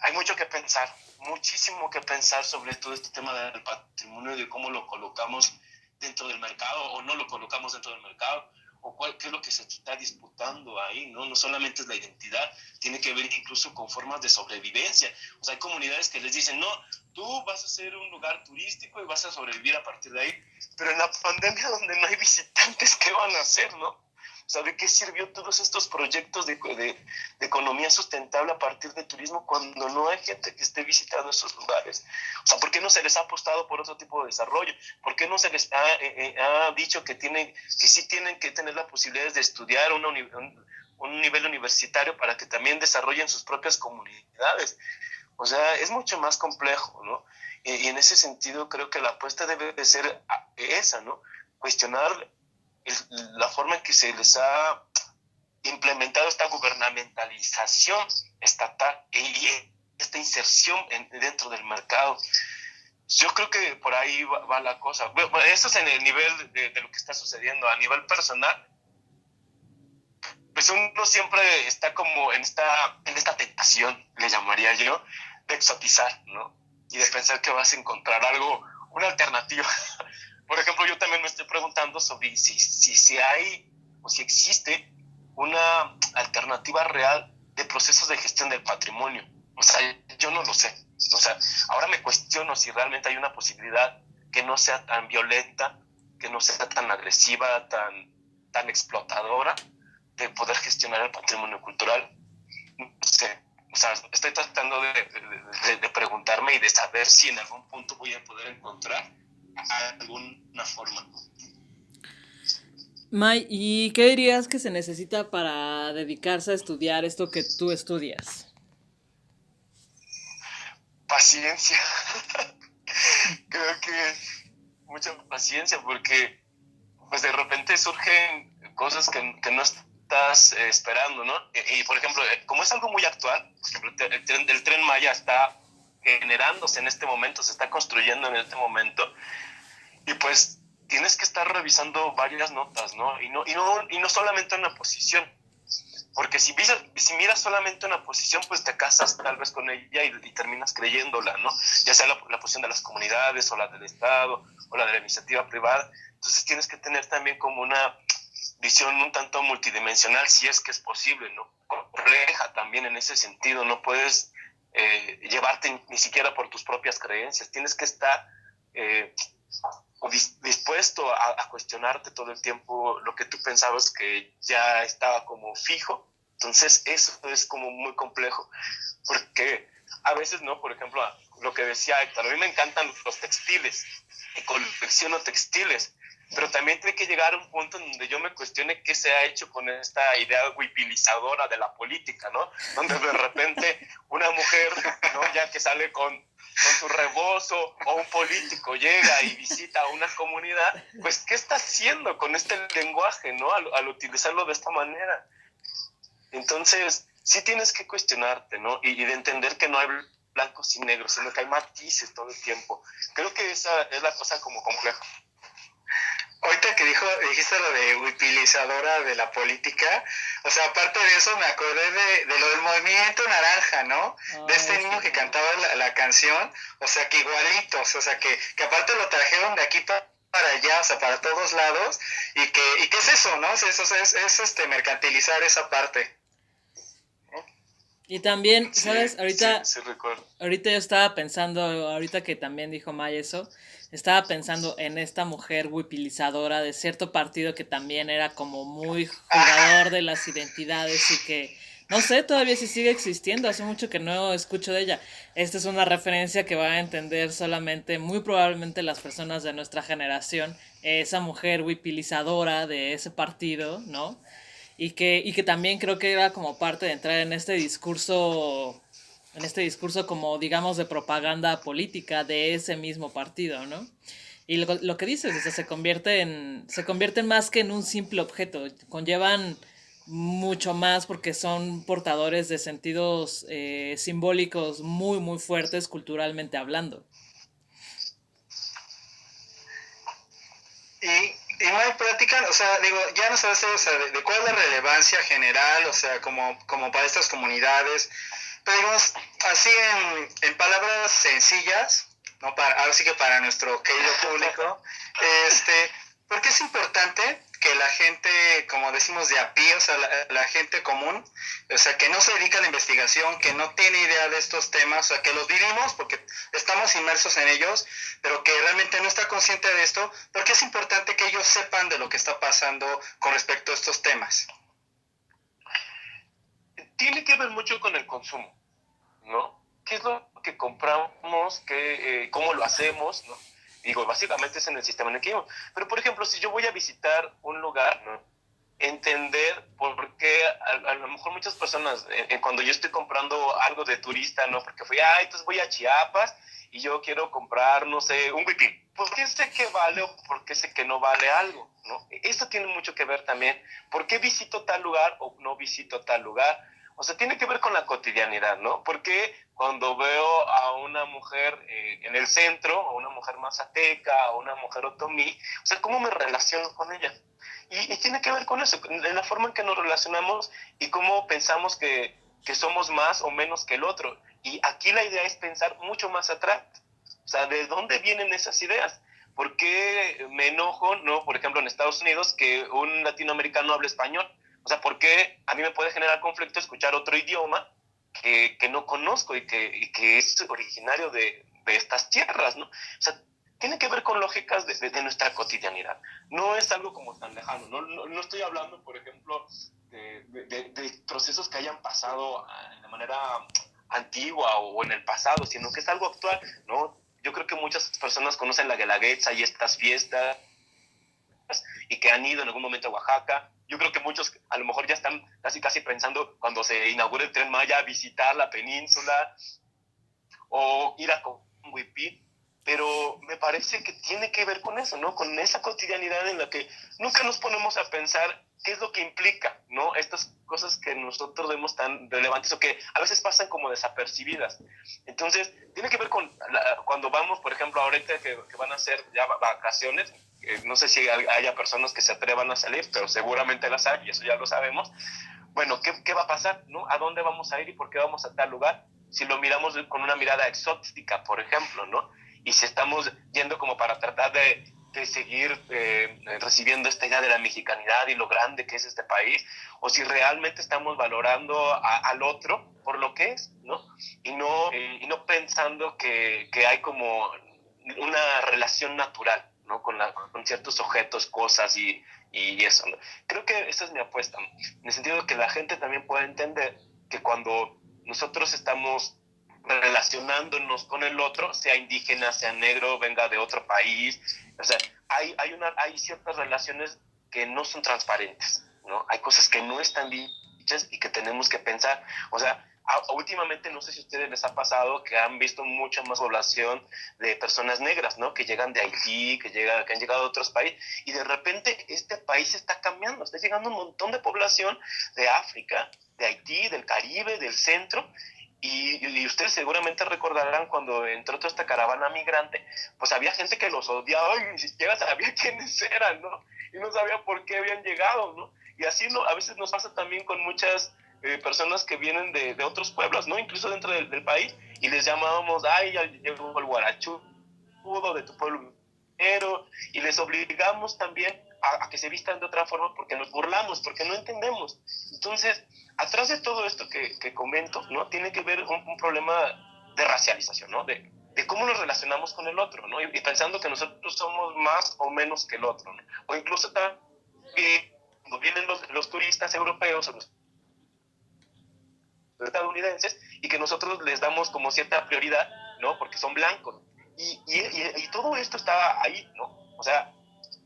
Speaker 4: hay mucho que pensar, muchísimo que pensar sobre todo este tema del patrimonio y de cómo lo colocamos dentro del mercado o no lo colocamos dentro del mercado, o qué es lo que se está disputando ahí, ¿no? No solamente es la identidad, tiene que ver incluso con formas de sobrevivencia. O sea, hay comunidades que les dicen, no, tú vas a ser un lugar turístico y vas a sobrevivir a partir de ahí, pero en la pandemia donde no hay visitantes, ¿qué van a hacer, no? O sea, ¿de qué sirvió todos estos proyectos de economía sustentable a partir del turismo cuando no hay gente que esté visitando esos lugares? O sea, ¿por qué no se les ha apostado por otro tipo de desarrollo? ¿Por qué no se les ha dicho que sí tienen que tener la posibilidad de estudiar un nivel universitario para que también desarrollen sus propias comunidades? O sea, es mucho más complejo, ¿no? Y en ese sentido creo que la apuesta debe de ser esa, ¿no? Cuestionar la forma en que se les ha implementado esta gubernamentalización estatal y esta inserción dentro del mercado. Yo creo que por ahí va la cosa. Bueno, eso es en el nivel de lo que está sucediendo. A nivel personal, pues uno siempre está como en esta tentación, le llamaría yo, de exotizar, ¿no? Y de pensar que vas a encontrar algo, una alternativa. Por ejemplo, yo también me estoy preguntando sobre si hay o si existe una alternativa real de procesos de gestión del patrimonio. O sea, yo no lo sé. O sea, ahora me cuestiono si realmente hay una posibilidad que no sea tan violenta, que no sea tan agresiva, tan explotadora, de poder gestionar el patrimonio cultural. No sé. O sea, estoy tratando de preguntarme y de saber si en algún punto voy a poder encontrar alguna forma.
Speaker 2: May, ¿y qué dirías que se necesita para dedicarse a estudiar esto que tú estudias?
Speaker 4: Paciencia. Creo que mucha paciencia, porque pues de repente surgen cosas que no estás esperando, ¿no? Y por ejemplo, como es algo muy actual, por ejemplo, el Tren Maya está generándose en este momento, se está construyendo en este momento, y pues tienes que estar revisando varias notas, ¿no? Y no solamente una posición, porque si miras solamente una posición, pues te casas tal vez con ella y terminas creyéndola, ¿no? Ya sea la posición de las comunidades, o la del Estado, o la de la iniciativa privada. Entonces tienes que tener también como una visión un tanto multidimensional, si es que es posible, ¿no? Compleja también en ese sentido, no puedes llevarte ni siquiera por tus propias creencias, tienes que estar dispuesto a cuestionarte todo el tiempo lo que tú pensabas que ya estaba como fijo. Entonces eso es como muy complejo, porque a veces, ¿no? Por ejemplo, lo que decía Héctor, a mí me encantan los textiles, y colecciono textiles, pero también tiene que llegar a un punto en donde yo me cuestione qué se ha hecho con esta idea huipilizadora de la política, ¿no? Donde de repente una mujer, ¿no? Ya que sale con su rebozo, o un político llega y visita a una comunidad, pues ¿qué está haciendo con este lenguaje, ¿no? Al utilizarlo de esta manera. Entonces, sí tienes que cuestionarte, ¿no? Y de entender que no hay blancos y negros, sino que hay matices todo el tiempo. Creo que esa es la cosa como compleja.
Speaker 3: Ahorita que dijiste lo de utilizadora de la política, o sea, aparte de eso me acordé de lo del movimiento naranja, ¿no? De este niño que cantaba la canción, o sea, que igualitos, o sea, que aparte lo trajeron de aquí para allá, o sea, para todos lados, y que es eso, ¿no? Es mercantilizar esa parte.
Speaker 2: Y también,
Speaker 4: Sí,
Speaker 2: ¿sabes? Ahorita,
Speaker 4: sí recuerdo.
Speaker 2: ahorita yo estaba pensando, ahorita que también dijo May eso, estaba pensando en esta mujer huipilizadora de cierto partido que también era como muy jugador de las identidades y que No sé todavía si sigue existiendo, hace mucho que no escucho de ella. Esta es una referencia que va a entender solamente, muy probablemente las personas de nuestra generación, esa mujer wipilizadora de ese partido, ¿no? Y que también creo que era como parte de entrar en este discurso como digamos de propaganda política de ese mismo partido, ¿no? Y lo que dices, o sea, se convierten más que en un simple objeto, conllevan mucho más porque son portadores de sentidos simbólicos muy, muy fuertes culturalmente hablando.
Speaker 3: Y Mike, platican, o sea, digo, ya nos hablaste, o sea, de cuál es la relevancia general, o sea, como para estas comunidades, pero digamos, así en palabras sencillas, ¿no? Ahora sí que para nuestro querido público, este, ¿por qué es importante que la gente, como decimos, de a pie, o sea, la gente común, o sea, que no se dedica a la investigación, que no tiene idea de estos temas, o sea, que los vivimos porque estamos inmersos en ellos, pero que realmente no está consciente de esto, ¿por qué es importante que ellos sepan de lo que está pasando con respecto a estos temas?
Speaker 4: Tiene que ver mucho con el consumo, ¿no? ¿Qué es lo que compramos? ¿Cómo lo hacemos? ¿No? Digo, básicamente es en el sistema en el que vivimos. Pero, por ejemplo, si yo voy a visitar un lugar, ¿no? Entender por qué a lo mejor muchas personas, cuando yo estoy comprando algo de turista, ¿no? Porque entonces voy a Chiapas y yo quiero comprar, no sé, un huipil. ¿Por qué sé que vale o por qué sé que no vale algo? ¿No? Eso tiene mucho que ver también. ¿Por qué visito tal lugar o no visito tal lugar? O sea, tiene que ver con la cotidianidad, ¿no? Porque cuando veo a una mujer en el centro, o una mujer mazateca, o una mujer otomí, o sea, ¿cómo me relaciono con ella? Y tiene que ver con eso, en la forma en que nos relacionamos y cómo pensamos que somos más o menos que el otro. Y aquí la idea es pensar mucho más atrás. O sea, ¿de dónde vienen esas ideas? ¿Por qué me enojo, no? Por ejemplo, en Estados Unidos, que un latinoamericano hable español. O sea, ¿por qué a mí me puede generar conflicto escuchar otro idioma que no conozco y que es originario de estas tierras, ¿no? O sea, tiene que ver con lógicas de nuestra cotidianidad. No es algo como tan lejano. No estoy hablando, por ejemplo, de procesos que hayan pasado de manera antigua o en el pasado, sino que es algo actual, ¿no? Yo creo que muchas personas conocen la Guelaguetza y estas fiestas y que han ido en algún momento a Oaxaca. Yo creo que muchos a lo mejor ya están casi pensando cuando se inaugure el Tren Maya visitar la península o ir a Huipil, pero me parece que tiene que ver con eso, ¿no? Con esa cotidianidad en la que nunca nos ponemos a pensar qué es lo que implica, ¿no? Estas cosas que nosotros vemos tan relevantes o que a veces pasan como desapercibidas. Entonces, tiene que ver con cuando vamos, por ejemplo, ahorita que van a ser ya vacaciones, no sé si haya personas que se atrevan a salir, pero seguramente las hay, y eso ya lo sabemos. Bueno, ¿qué va a pasar? ¿No? ¿A dónde vamos a ir y por qué vamos a tal lugar? Si lo miramos con una mirada exótica, por ejemplo, ¿no? Y si estamos yendo como para tratar de seguir recibiendo esta idea de la mexicanidad y lo grande que es este país, o si realmente estamos valorando al otro por lo que es, ¿no? Y no pensando que hay como una relación natural, ¿no? Con ciertos objetos, cosas y eso, ¿no? Creo que esa es mi apuesta, ¿no? En el sentido de que la gente también pueda entender que cuando nosotros estamos relacionándonos con el otro, sea indígena, sea negro, venga de otro país, o sea, hay ciertas relaciones que no son transparentes, ¿no? Hay cosas que no están dichas y que tenemos que pensar, o sea, últimamente no sé si a ustedes les ha pasado que han visto mucha más población de personas negras, ¿no? Que llegan de Haití, que han llegado a otros países y de repente este país está cambiando, está llegando un montón de población de África, de Haití, del Caribe, del centro. Y ustedes seguramente recordarán cuando entró toda esta caravana migrante, pues había gente que los odiaba y ni siquiera sabía quiénes eran, ¿no? Y no sabía por qué habían llegado, ¿no? Y así a veces nos pasa también con muchas personas que vienen de otros pueblos, ¿no? Incluso dentro del país, y les llamábamos, ay, ya llegó el guarachudo de tu pueblo, y les obligamos también a que se vistan de otra forma porque nos burlamos, porque no entendemos. Entonces, atrás de todo esto que comento, ¿no? Tiene que ver un problema de racialización, ¿no? De cómo nos relacionamos con el otro, ¿no? Y pensando que nosotros somos más o menos que el otro, ¿no? O incluso también cuando vienen los turistas europeos,
Speaker 5: estadounidenses y que nosotros les damos como cierta prioridad, ¿no? Porque son blancos. Y todo esto está ahí, ¿no? O sea,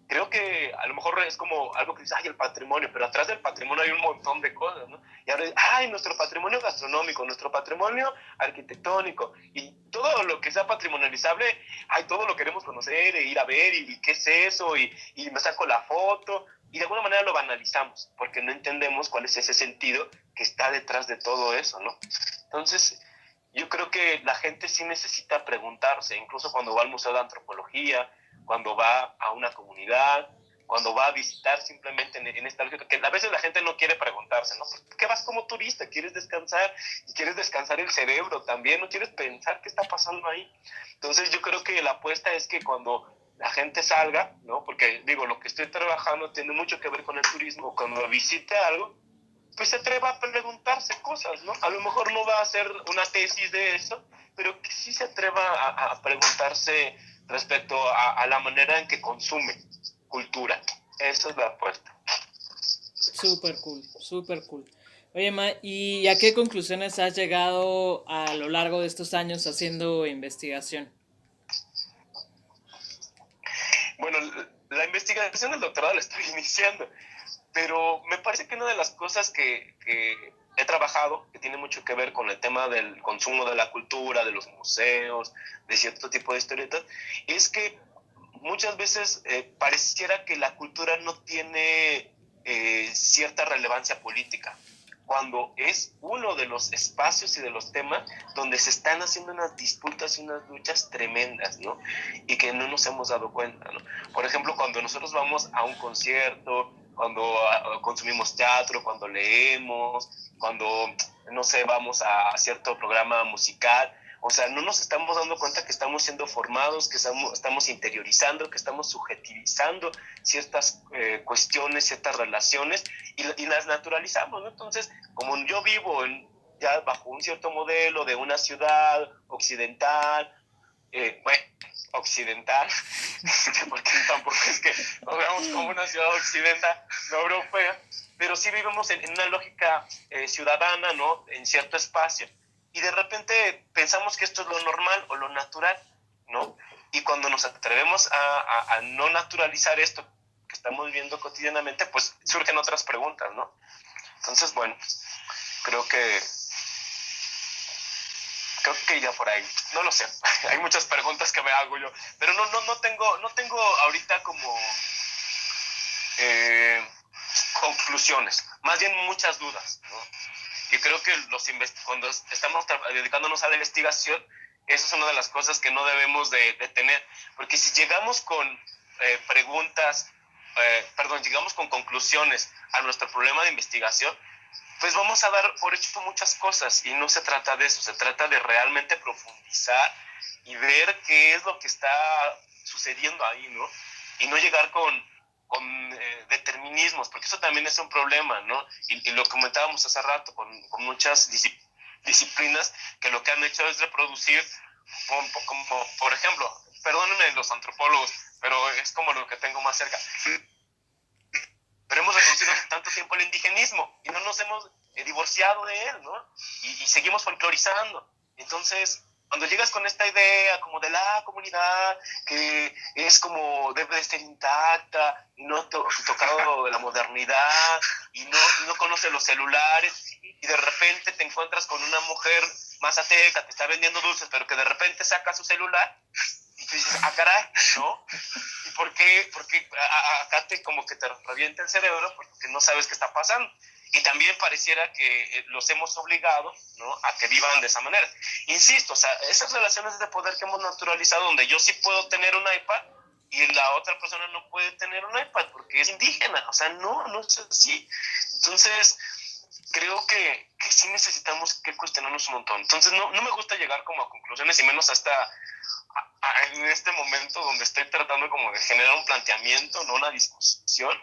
Speaker 5: creo que a lo mejor es como algo que dice, ay, el patrimonio, pero atrás del patrimonio hay un montón de cosas, ¿no? Y ahora, ay, nuestro patrimonio gastronómico, nuestro patrimonio arquitectónico, y todo lo que sea patrimonializable, ay, todo lo queremos conocer, e ir a ver, y qué es eso, y me saco la foto, y de alguna manera lo banalizamos, porque no entendemos cuál es ese sentido que está detrás de todo eso, ¿no? Entonces, yo creo que la gente sí necesita preguntarse, incluso cuando va al Museo de Antropología, cuando va a una comunidad, cuando va a visitar simplemente en esta lógica, que a veces la gente no quiere preguntarse, ¿no? ¿Por qué vas como turista? ¿Quieres descansar? Y quieres descansar el cerebro también, ¿no quieres pensar qué está pasando ahí? Entonces yo creo que la apuesta es que cuando la gente salga, ¿no? Porque digo, lo que estoy trabajando tiene mucho que ver con el turismo, cuando visite algo, pues se atreva a preguntarse cosas, ¿no? A lo mejor no va a hacer una tesis de eso, pero que sí se atreva a preguntarse respecto a la manera en que consume cultura. Esa es la apuesta.
Speaker 2: Súper cool, súper cool. Oye, Ma, ¿y a qué conclusiones has llegado a lo largo de estos años haciendo investigación?
Speaker 5: Bueno, la investigación del doctorado la estoy iniciando, pero me parece que una de las cosas que he trabajado, que tiene mucho que ver con el tema del consumo de la cultura, de los museos, de cierto tipo de historietas, es que muchas veces pareciera que la cultura no tiene cierta relevancia política, cuando es uno de los espacios y de los temas donde se están haciendo unas disputas y unas luchas tremendas, ¿no? Y que no nos hemos dado cuenta, ¿no? Por ejemplo, cuando nosotros vamos a un concierto, cuando consumimos teatro, cuando leemos, cuando, no sé, vamos a cierto programa musical, o sea, no nos estamos dando cuenta que estamos siendo formados, que estamos interiorizando, que estamos subjetivizando ciertas cuestiones, ciertas relaciones y las naturalizamos, ¿no? Entonces, como yo vivo ya bajo un cierto modelo de una ciudad occidental, bueno, occidental, porque tampoco es que nos veamos como una ciudad occidental, no europea, pero sí vivimos en una lógica ciudadana, ¿no? En cierto espacio. Y de repente pensamos que esto es lo normal o lo natural, ¿no? Y cuando nos atrevemos a no naturalizar esto que estamos viviendo cotidianamente, pues surgen otras preguntas, ¿no? Entonces, bueno, creo que iría por ahí. No lo sé. Hay muchas preguntas que me hago yo, pero no tengo ahorita como conclusiones, más bien muchas dudas, ¿no? Y creo que cuando estamos dedicándonos a la investigación, eso es una de las cosas que no debemos de tener, porque si llegamos con llegamos con conclusiones a nuestro problema de investigación, pues vamos a dar por hecho muchas cosas, y no se trata de eso, se trata de realmente profundizar y ver qué es lo que está sucediendo ahí, ¿no? Y no llegar con determinismos, porque eso también es un problema, ¿no? Y lo comentábamos hace rato con muchas disciplinas que lo que han hecho es reproducir, como por ejemplo, perdónenme los antropólogos, pero es como lo que tengo más cerca, pero hemos reproducido tanto tiempo el indigenismo y no nos hemos divorciado de él, ¿no? Y seguimos folclorizando. Entonces, cuando llegas con esta idea como de la comunidad, que es como debe de ser intacta, y no tocado de la modernidad, y no conoce los celulares, y de repente te encuentras con una mujer mazateca, te está vendiendo dulces, pero que de repente saca su celular, y tú dices, ah, caray, ¿no? ¿Y por qué? Porque acá como que te revienta el cerebro porque no sabes qué está pasando. Y también pareciera que los hemos obligado, ¿no?, a que vivan de esa manera. Insisto, o sea, esas relaciones de poder que hemos naturalizado, donde yo sí puedo tener un iPad y la otra persona no puede tener un iPad porque es indígena, o sea, no es así. Entonces, creo que sí necesitamos que cuestionarnos un montón. Entonces, no me gusta llegar como a conclusiones, y menos hasta en este momento donde estoy tratando como de generar un planteamiento, no una discusión.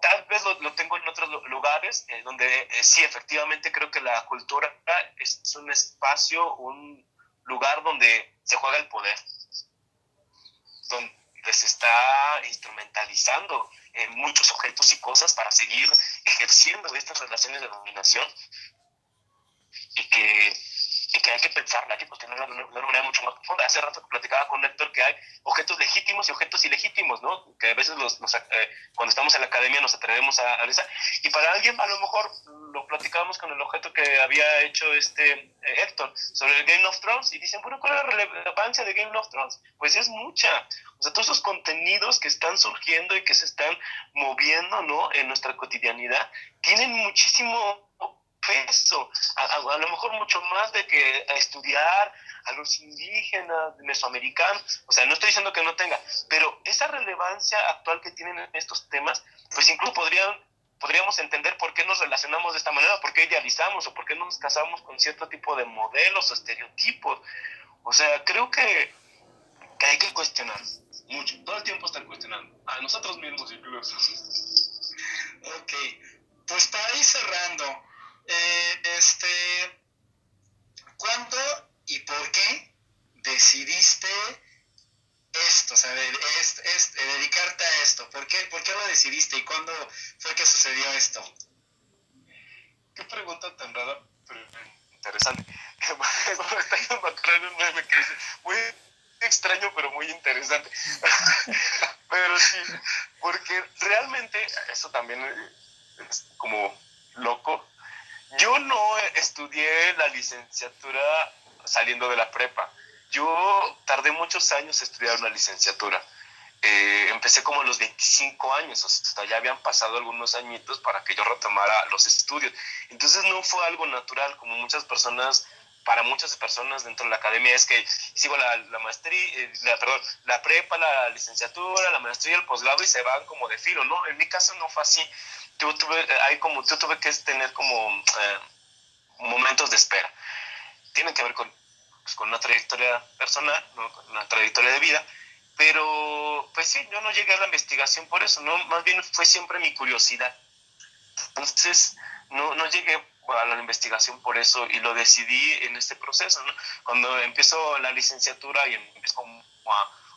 Speaker 5: Tal vez lo tengo en otros lugares, donde sí, efectivamente creo que la cultura es un espacio, un lugar donde se juega el poder, donde se está instrumentalizando muchos objetos y cosas para seguir ejerciendo estas relaciones de dominación. y que hay que pensarla, hay que cuestionarla de una manera mucho más profunda. Hace rato platicaba con Héctor que hay objetos legítimos y objetos ilegítimos, ¿no? Que a veces cuando estamos en la academia nos atrevemos a realizar. Y para alguien, a lo mejor, lo platicábamos con el objeto que había hecho Héctor sobre el Game of Thrones, y dicen, bueno, ¿cuál es la relevancia de Game of Thrones? Pues es mucha. O sea, todos esos contenidos que están surgiendo y que se están moviendo, ¿no?, en nuestra cotidianidad, tienen muchísimo peso, a lo mejor mucho más de que a estudiar a los indígenas mesoamericanos. O sea, no estoy diciendo que no tenga, pero esa relevancia actual que tienen estos temas, pues incluso podríamos entender por qué nos relacionamos de esta manera, por qué idealizamos o por qué nos casamos con cierto tipo de modelos o estereotipos. O sea, creo que hay que cuestionar mucho, todo el tiempo están cuestionando, a nosotros mismos incluso.
Speaker 3: Ok, pues para ir cerrando, ¿cuándo y por qué decidiste esto? O sea, dedicarte a esto. ¿Por qué lo decidiste y cuándo fue que sucedió esto?
Speaker 4: Qué pregunta tan rara, pero interesante. Está yendo a crear un meme que dice, muy extraño, pero muy interesante. Pero sí, porque realmente eso también es como loco. Yo no estudié la licenciatura saliendo de la prepa. Yo tardé muchos años en estudiar una licenciatura. Empecé como a los 25 años, o sea, ya habían pasado algunos añitos para que yo retomara los estudios. Entonces no fue algo natural, como para muchas personas dentro de la academia es que sigo la maestría, la prepa, la licenciatura, la maestría, el posgrado y se van como de filo, ¿no? En mi caso no fue así. Yo tuve que tener como momentos de espera. Tienen que ver con una trayectoria personal, ¿no?, con una trayectoria de vida, pero pues sí, yo no llegué a la investigación por eso, ¿no? Más bien fue siempre mi curiosidad. Entonces, no llegué a la investigación por eso y lo decidí en este proceso, ¿no? Cuando empiezo la licenciatura y empiezo como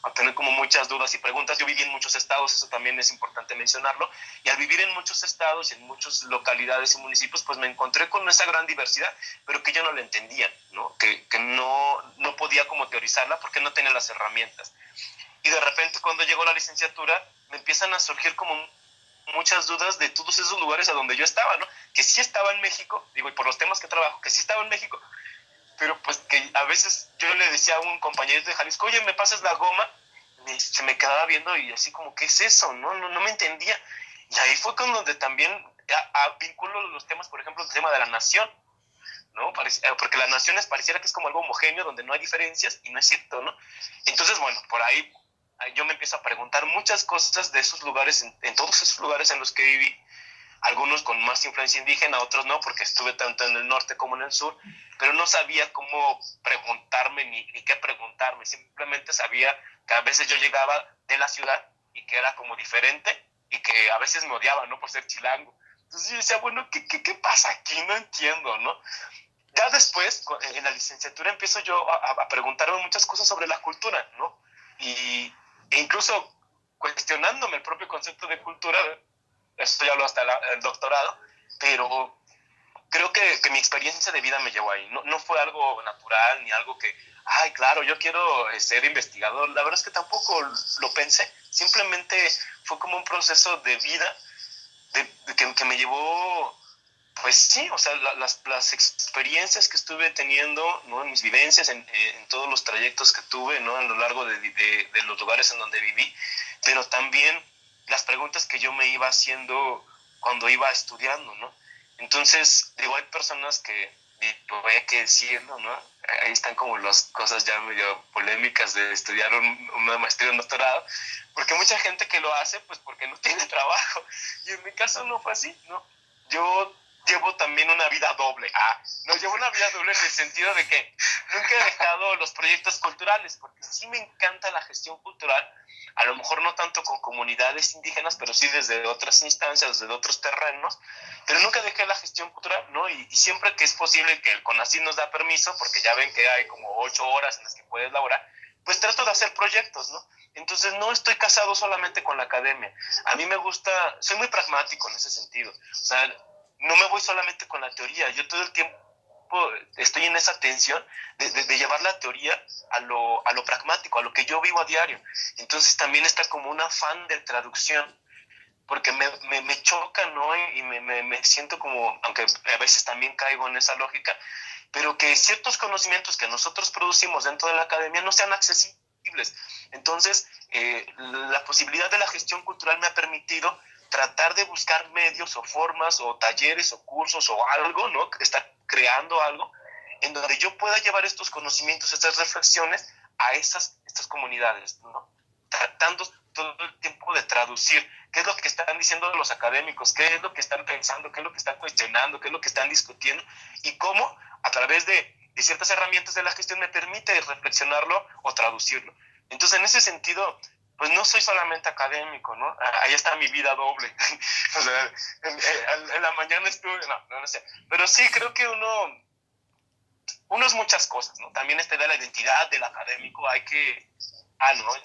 Speaker 4: a tener como muchas dudas y preguntas. Yo viví en muchos estados, eso también es importante mencionarlo, y al vivir en muchos estados y en muchas localidades y municipios, pues me encontré con esa gran diversidad, pero que yo no la entendía, ¿no? Que no podía como teorizarla porque no tenía las herramientas. Y de repente cuando llegó la licenciatura, me empiezan a surgir como muchas dudas de todos esos lugares a donde yo estaba, ¿no? Que sí estaba en México, digo, y por los temas que trabajo, que sí estaba en México, pero pues que a veces yo le decía a un compañero de Jalisco, oye, ¿me pasas la goma? Se me quedaba viendo y así como, ¿qué es eso? No me entendía. Y ahí fue con donde también vinculo los temas, por ejemplo, el tema de la nación, ¿no? Porque las naciones pareciera que es como algo homogéneo, donde no hay diferencias, y no es cierto, ¿no? Entonces, bueno, por ahí yo me empiezo a preguntar muchas cosas de esos lugares, en todos esos lugares en los que viví, algunos con más influencia indígena, otros no, porque estuve tanto en el norte como en el sur, pero no sabía cómo preguntarme ni qué preguntarme, simplemente sabía que a veces yo llegaba de la ciudad y que era como diferente y que a veces me odiaban, ¿no?, por ser chilango. Entonces yo decía, bueno, ¿qué pasa aquí? No entiendo, ¿no? Ya después, en la licenciatura, empiezo yo a preguntarme muchas cosas sobre la cultura, ¿no? E incluso cuestionándome el propio concepto de cultura. Eso ya hablo hasta el doctorado, pero creo que mi experiencia de vida me llevó ahí. No fue algo natural ni algo que, ay, claro, yo quiero ser investigador. La verdad es que tampoco lo pensé. Simplemente fue como un proceso de vida que me llevó, pues sí, o sea, las experiencias que estuve teniendo, ¿no?, en mis vivencias, en todos los trayectos que tuve, ¿no?, a lo largo de los lugares en donde viví, pero también las preguntas que yo me iba haciendo cuando iba estudiando, ¿no? Entonces, digo, hay personas que, voy a que decirlo, ¿no? Ahí están como las cosas ya medio polémicas de estudiar una maestría o un doctorado, porque mucha gente que lo hace, pues porque no tiene trabajo, y en mi caso no fue así, ¿no? Yo llevo también una vida doble. Llevo una vida doble en el sentido de que nunca he dejado los proyectos culturales, porque sí me encanta la gestión cultural, a lo mejor no tanto con comunidades indígenas, pero sí desde otras instancias, desde otros terrenos, pero nunca dejé la gestión cultural, ¿no? Y siempre que es posible, que el CONACYT nos da permiso, porque ya ven que hay como 8 horas en las que puedes laborar, pues trato de hacer proyectos, ¿no? Entonces no estoy casado solamente con la academia. A mí me gusta, soy muy pragmático en ese sentido. O sea, no me voy solamente con la teoría. Yo todo el tiempo
Speaker 5: tiempo estoy en esa tensión de llevar la teoría a lo pragmático, a lo que yo vivo a diario. Entonces también está como un afán de traducción, porque me choca, ¿no? Y me siento como, aunque a veces también caigo en esa lógica, pero que ciertos conocimientos que nosotros producimos dentro de la academia no sean accesibles. Entonces, la posibilidad de la gestión cultural me ha permitido tratar de buscar medios o formas o talleres o cursos o algo, ¿no? Estar creando algo en donde yo pueda llevar estos conocimientos, estas reflexiones a estas comunidades, ¿no? Tratando todo el tiempo de traducir qué es lo que están diciendo los académicos, qué es lo que están pensando, qué es lo que están cuestionando, qué es lo que están discutiendo y cómo a través de ciertas herramientas de la gestión me permite reflexionarlo o traducirlo. Entonces, en ese sentido, pues no soy solamente académico, ¿no? Ahí está mi vida doble. O sea, en la mañana estuve, no sé. Pero sí, creo que uno es muchas cosas, ¿no? También de la identidad del académico hay que, no,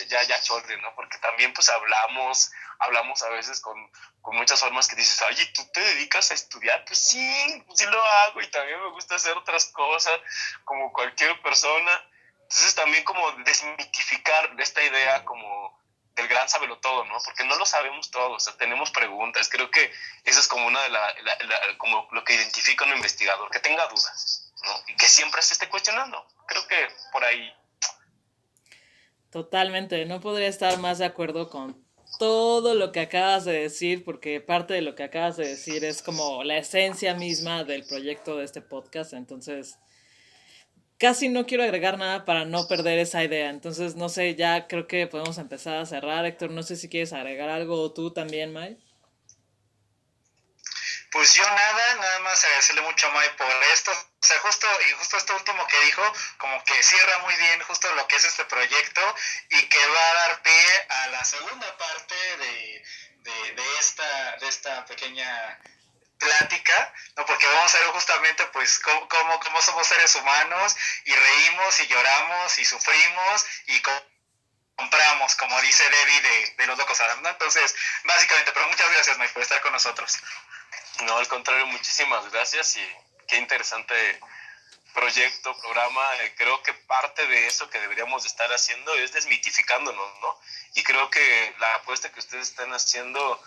Speaker 5: ya chorre, ¿no? Porque también pues hablamos a veces con muchas formas que dices, oye, ¿tú te dedicas a estudiar? Pues sí lo hago y también me gusta hacer otras cosas como cualquier persona. Entonces también como desmitificar esta idea como del gran sabelotodo, ¿no? Porque no lo sabemos todo, o sea, tenemos preguntas. Creo que eso es como una de como lo que identifica a un investigador, que tenga dudas, ¿no? Y que siempre se esté cuestionando. Creo que por ahí.
Speaker 2: Totalmente, no podría estar más de acuerdo con todo lo que acabas de decir, porque parte de lo que acabas de decir es como la esencia misma del proyecto de este podcast, entonces casi no quiero agregar nada para no perder esa idea, entonces no sé, ya creo que podemos empezar a cerrar. Héctor, no sé si quieres agregar algo o tú también, May.
Speaker 3: Pues yo nada más agradecerle mucho a May por esto, o sea, justo esto último que dijo, como que cierra muy bien justo lo que es este proyecto y que va a dar pie a la segunda parte de esta pequeña plática, ¿no? Porque vamos a ver justamente pues cómo somos seres humanos y reímos y lloramos y sufrimos y compramos, como dice Debbie de los Locos Adams, ¿no? Entonces, básicamente, pero muchas gracias, Mike, por estar con nosotros.
Speaker 5: No, al contrario, muchísimas gracias y qué interesante proyecto, programa. Creo que parte de eso que deberíamos de estar haciendo es desmitificándonos, ¿no? Y creo que la apuesta que ustedes están haciendo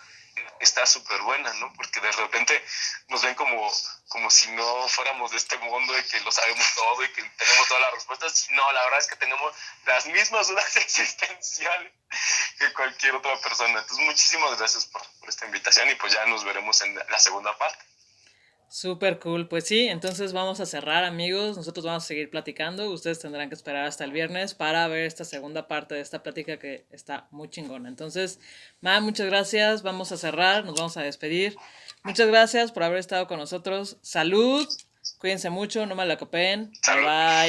Speaker 5: está súper buena, ¿no? Porque de repente nos ven como si no fuéramos de este mundo y que lo sabemos todo y que tenemos todas las respuestas. No, la verdad es que tenemos las mismas dudas existenciales que cualquier otra persona. Entonces, muchísimas gracias por esta invitación y pues ya nos veremos en la segunda parte.
Speaker 2: Súper cool, pues sí, entonces vamos a cerrar, amigos, nosotros vamos a seguir platicando, ustedes tendrán que esperar hasta el viernes para ver esta segunda parte de esta plática que está muy chingona. Entonces, muchas gracias, vamos a cerrar, nos vamos a despedir. Muchas gracias por haber estado con nosotros, salud, cuídense mucho, no me la copeen, bye bye.